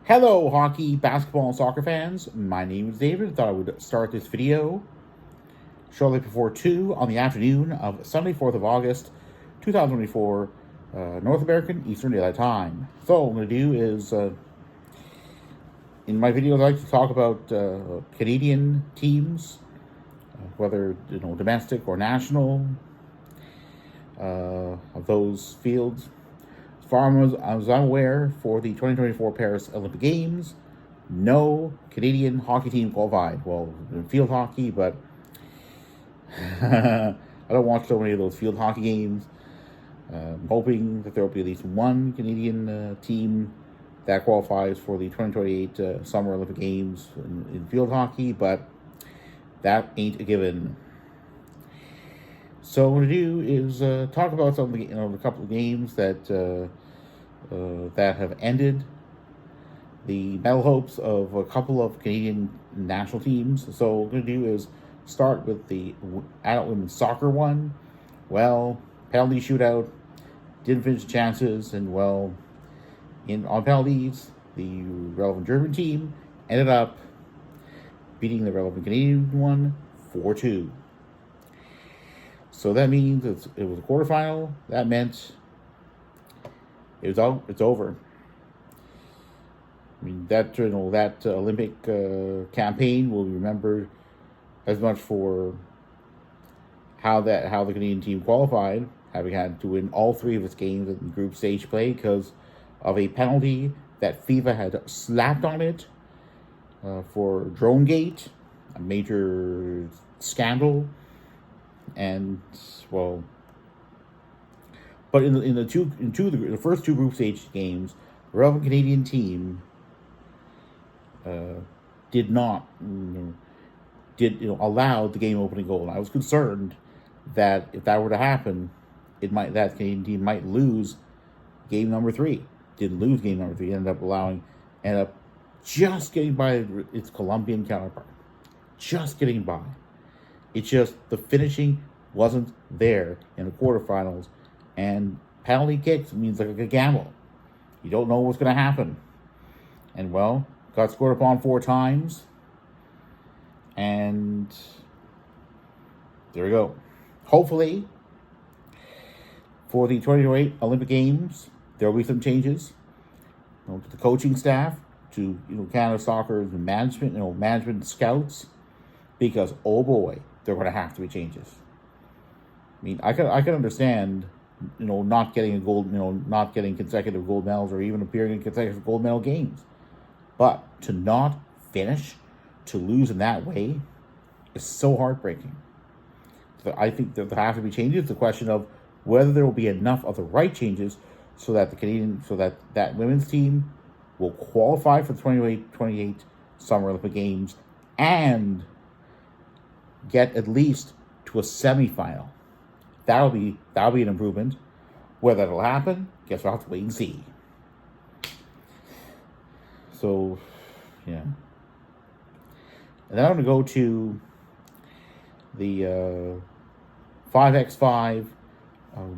Hello, hockey, basketball, and soccer fans. My name is David. I thought I would start this video shortly before 2 on the afternoon of Sunday, 4th of August, 2024, North American Eastern Daylight Time. So what I'm going to do is, in my videos, I like to talk about Canadian teams, whether domestic or national, of those fields. As far as I'm aware, for the 2024 Paris Olympic Games, no Canadian hockey team qualified. Well, field hockey, but I don't watch so many of those field hockey games. I'm hoping that there will be at least one Canadian team that qualifies for the 2028 Summer Olympic Games in field hockey, but that ain't a given. So what I'm going to do is talk about some of the, a couple of games that that have ended the medal hopes of a couple of Canadian national teams. So what we're going to do is start with the adult women's soccer one. Well, penalty shootout, didn't finish the chances, and well, on penalties, the relevant German team ended up beating the relevant Canadian one 4-2. So that means it was a quarterfinal. That meant it's over. I mean, that Olympic campaign will be remembered as much for how the Canadian team qualified, having had to win all three of its games in group stage play because of a penalty that FIFA had slapped on it for DroneGate, a major scandal. And well, but in the first two group stage games, the relevant Canadian team did not allow the game opening goal. And I was concerned that if that were to happen, that Canadian team might lose game number 3. Didn't lose game number 3. Ended up just getting by its Colombian counterpart. Just getting by. It's just the finishing wasn't there in the quarterfinals, and penalty kicks means like a gamble. You don't know what's going to happen. And well, got scored upon 4 times, and there we go. Hopefully, for the 2028 Olympic Games, there will be some changes to the coaching staff, to Canada Soccer's management, management scouts, because oh boy, there are going to have to be changes. I mean, I can understand, not getting not getting consecutive gold medals or even appearing in consecutive gold medal games, but to not finish, to lose in that way, is so heartbreaking. So I think that there have to be changes. It's a question of whether there will be enough of the right changes so that that women's team will qualify for the 2028 Summer Olympic Games and get at least to a semifinal. That'll be an improvement. Whether that'll happen, guess we'll have to wait and see. So, yeah. And then I'm going to go to the 5x5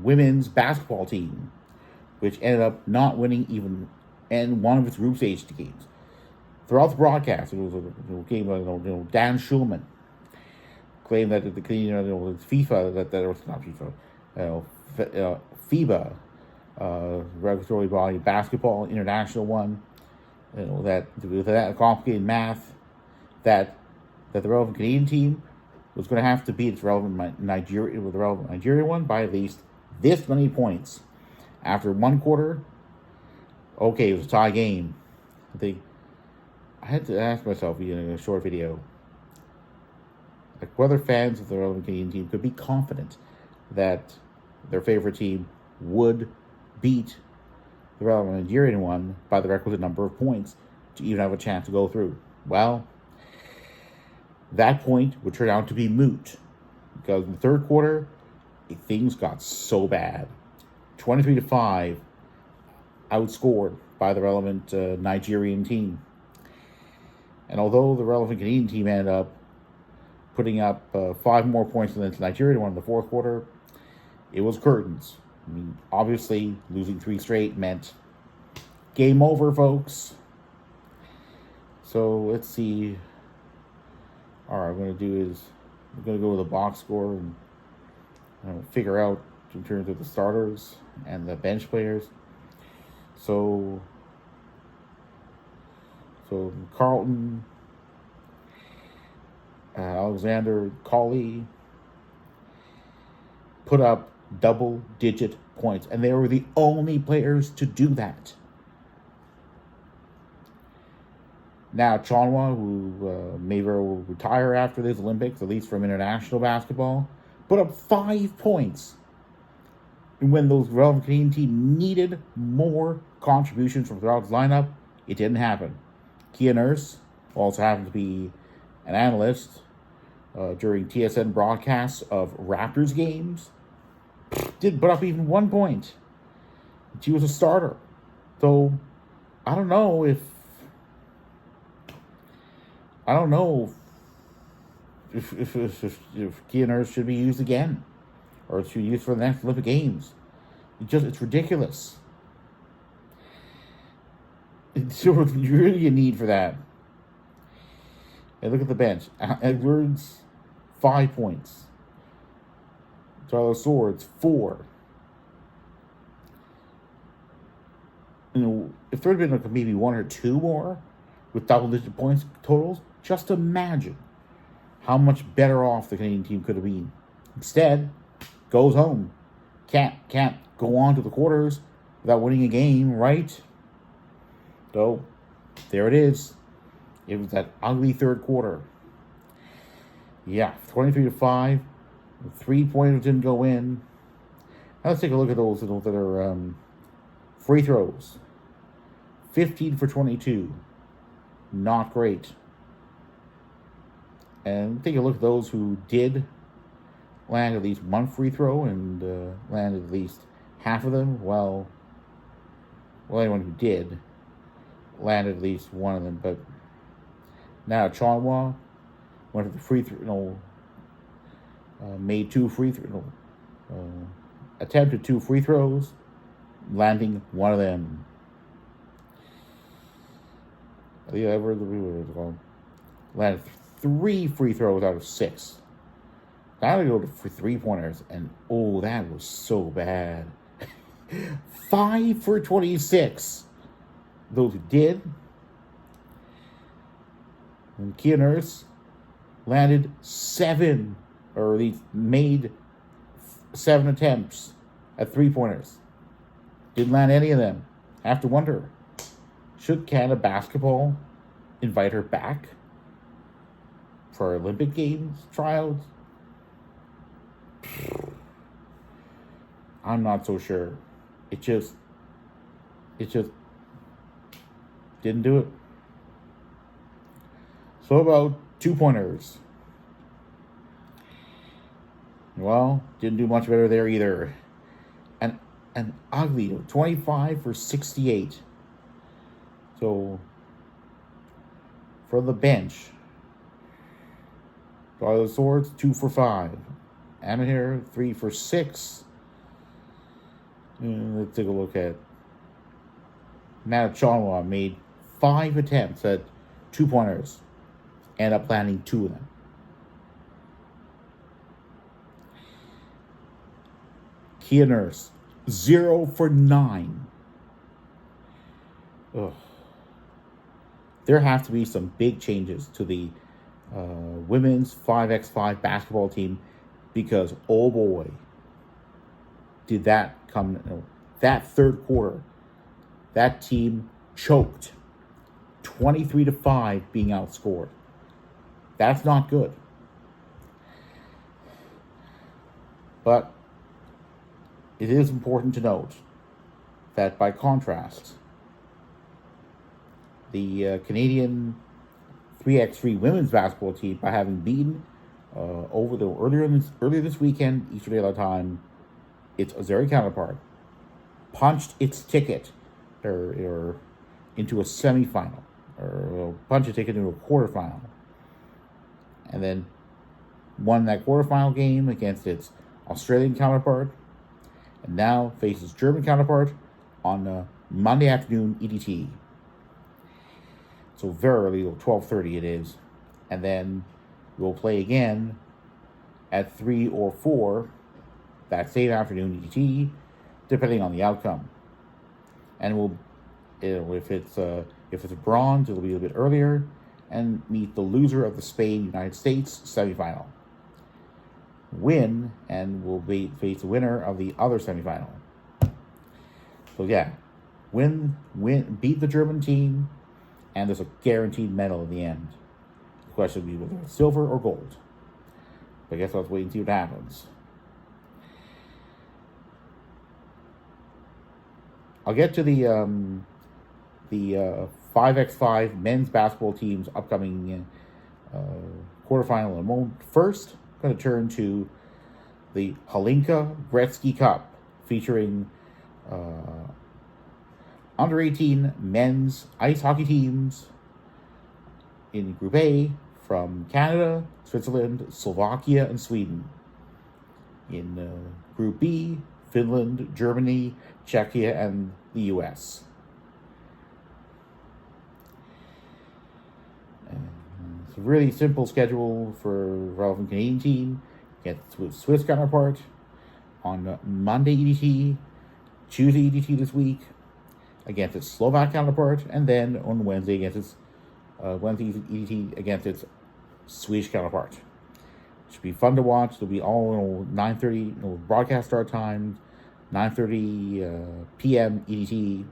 women's basketball team, which ended up not winning even in one of its group stage games. Throughout the broadcast, it was a game of Dan Schulman claimed that the Canadian, FIFA, that was not FIFA, FIBA, regulatory body, basketball international one, that with that complicated math, that the relevant Canadian team was going to have to beat its relevant Nigerian one by at least this many points after one quarter. Okay, it was a tie game. I had to ask myself in a short video, like whether fans of the relevant Canadian team could be confident that their favorite team would beat the relevant Nigerian one by the requisite number of points to even have a chance to go through. Well, that point would turn out to be moot, because in the third quarter, things got so bad. 23-5, outscored by the relevant Nigerian team. And although the relevant Canadian team ended up putting up 5 more points than the Nigerian one in the fourth quarter, it was curtains. I mean, obviously, losing 3 straight meant game over, folks. So let's see. All right, I'm going to do is I'm going to go with the box score and figure out in terms of the starters and the bench players. So Carlton, Alexander Colley put up double-digit points, and they were the only players to do that. Now, Chonwa, who may very well retire after this Olympics, at least from international basketball, put up 5 points. And when those relevant Canadian team needed more contributions from throughout his lineup, it didn't happen. Kia Nurse, who also happened to be an analyst during TSN broadcasts of Raptors games, didn't put up even 1 point. She was a starter. So, I don't know if Kia Nurse should be used again, or should be used for the next Olympic Games. It's ridiculous. It's really a need for that. And look at the bench. Edwards, 5 points. Tyler Swords, 4. If there had been maybe 1 or 2 more with double-digit points totals, just imagine how much better off the Canadian team could have been. Instead, goes home. Can't go on to the quarters without winning a game, right? So, there it is. It was that ugly third quarter. Yeah, 23-5. The 3-pointers didn't go in. Now let's take a look at those that are free throws. 15 for 22. Not great. And take a look at those who did land at least 1 free throw and landed at least half of them. Well, anyone who did landed at least 1 of them. But now Chonwa went to the free throw. Made 2 free throws. Attempted 2 free throws, landing 1 of them. Landed 3 free throws out of 6. Now they go for 3-pointers, and that was so bad. 5 for 26. Those who did. And Kia Nurse landed 7, or at least made 7 attempts at 3-pointers. Didn't land any of them. I have to wonder, should Canada basketball invite her back for Olympic Games trials? I'm not so sure. It just didn't do it. So about 2-pointers. Well, didn't do much better there either. An ugly 25 for 68. So for the bench, Tyler Swords 2 for 5. Amahir 3 for 6. Let's take a look at Matt Chonwa. Made 5 attempts at 2-pointers. Ended up landing 2 of them. Kia Nurse 0 for 9. Ugh. There have to be some big changes to the women's 5x5 basketball team, because oh boy, did that come. That third quarter, that team choked 23-5, being outscored. That's not good. But it is important to note that, by contrast, the Canadian 3x3 women's basketball team, by having beaten earlier this weekend, Eastern Daylight Time, its Azeri counterpart, punched its ticket or into a semifinal, or punched a ticket into a quarterfinal, and then won that quarterfinal game against its Australian counterpart, and now faces German counterpart on Monday afternoon EDT. So very early, 12:30 it is. And then we'll play again at 3 or 4 that same afternoon EDT, depending on the outcome. And if it's a bronze, it'll be a bit earlier, and meet the loser of the Spain-United States semifinal. Win, and we'll face the winner of the other semifinal. So yeah, beat the German team, and there's a guaranteed medal in the end. The question will be whether it's silver or gold. But I guess let's wait and see what happens. I'll get to the 5x5 men's basketball team's upcoming quarterfinal in a moment. First, I'm going to turn to the Hlinka Gretzky Cup, featuring under 18 men's ice hockey teams in Group A from Canada, Switzerland, Slovakia, and Sweden. In Group B, Finland, Germany, Czechia, and the US. It's a really simple schedule for relevant Canadian team. Get Swiss counterpart on Monday EDT, Tuesday EDT this week against its Slovak counterpart, and then on Wednesday against its Wednesday EDT against its Swedish counterpart. Should be fun to watch. It'll be all 9:30 broadcast start time, 9:30 p.m. EDT.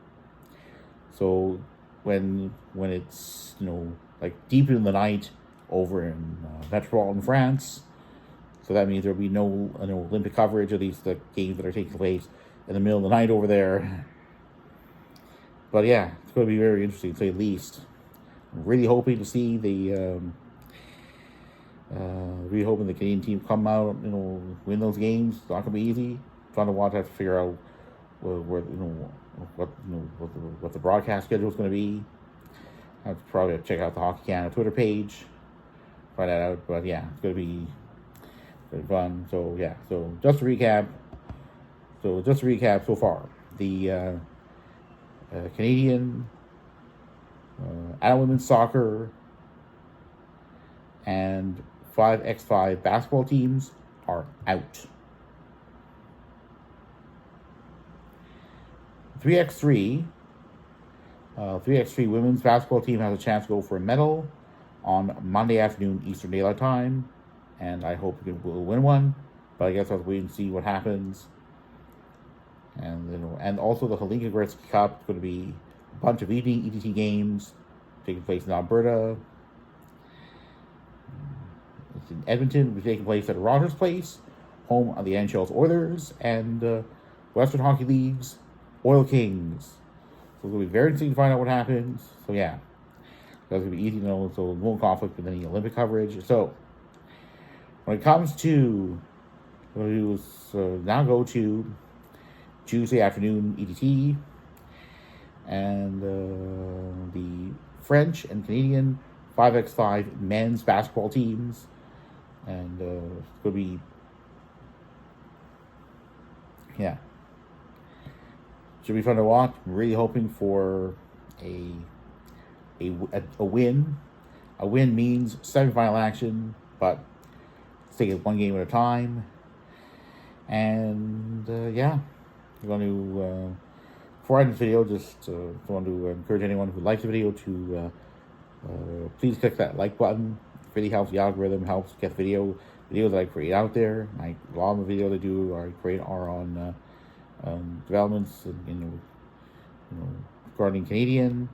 So when it's like deep in the night over in metropolitan France, so that means there'll be no Olympic coverage of these the games that are taking place in the middle of the night over there. But yeah, it's going to be very interesting to say the least. I'm really hoping to see the Canadian team come out, win those games. It's not going to be easy. Fun to watch. I have to figure out what the broadcast schedule is going to be. I have to probably check out the Hockey Canada Twitter page, find that out. But yeah, it's going to be very fun. So yeah, so just to recap so far, the Canadian adult women's soccer and 5x5 basketball teams are out. 3x3 women's basketball team has a chance to go for a medal on Monday afternoon Eastern Daylight Time, and I hope we'll win one. But I guess I'll wait and see what happens. And also the Hlinka Gretzky Cup is going to be a bunch of evening EDT games taking place in Alberta. It's in Edmonton. It will be taking place at Rogers Place, home of the NHL's Oilers, and Western Hockey League's Oil Kings. So it's going to be very interesting to find out what happens. So yeah, that's going to be easy to know. So no conflict with any Olympic coverage. So when it comes to, what I'm going to do is now go to Tuesday afternoon EDT, and the French and Canadian 5x5 men's basketball teams, and it's going to be, yeah, should be fun to watch. I'm really hoping for a win. A win means semifinal action, but let's take it one game at a time. And yeah, I'm going to before I end this video, just want to encourage anyone who likes the video to please click that like button. It really helps the algorithm, helps get the videos that I create out there. A lot of the videos I do are on developments regarding Canadian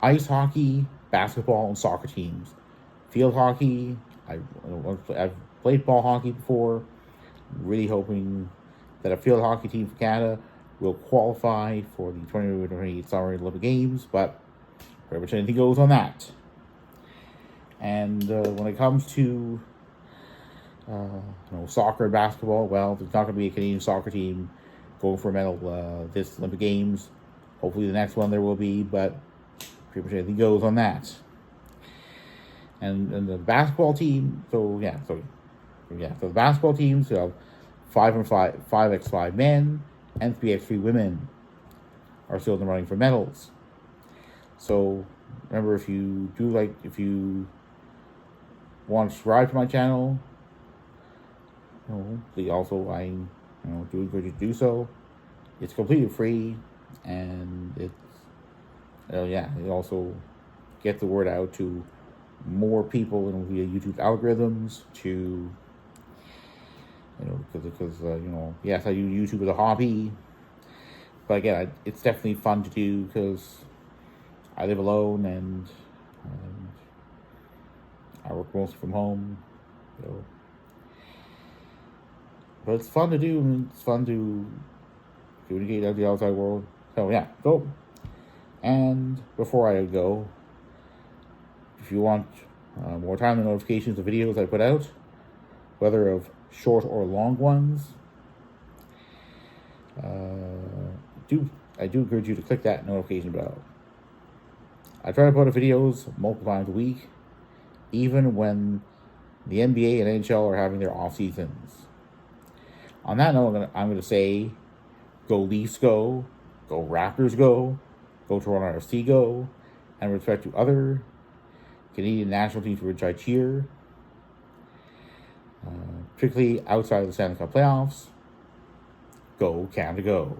ice hockey, basketball, and soccer teams. Field hockey, I've played ball hockey before. I'm really hoping that a field hockey team for Canada will qualify for the 2028 Summer Olympic Games, but pretty much anything goes on that. And when it comes to soccer and basketball, well, there's not going to be a Canadian soccer team going for a medal this Olympic Games. Hopefully the next one there will be, but pretty much anything goes on that. And the basketball team, so the basketball teams, so 5x5 men and 3x3 women are still in the running for medals. So remember, if you want to subscribe to my channel, please also do encourage you to do so. It's completely free, and it also get the word out to more people via YouTube algorithms to because yes, I do YouTube as a hobby, but again, it's definitely fun to do because I live alone and I work mostly from home, but it's fun to do, and it's fun to communicate with the outside world. So yeah, go. And before I go, if you want more timely notifications of videos I put out, whether of short or long ones, I do encourage you to click that notification bell. I try to put out videos multiple times a week, even when the NBA and NHL are having their off seasons. On that note, I'm going to say, go Leafs, go Raptors, go Toronto FC, go, and with respect to other Canadian national teams for which I cheer, particularly outside of the Stanley Cup playoffs, go Canada, go.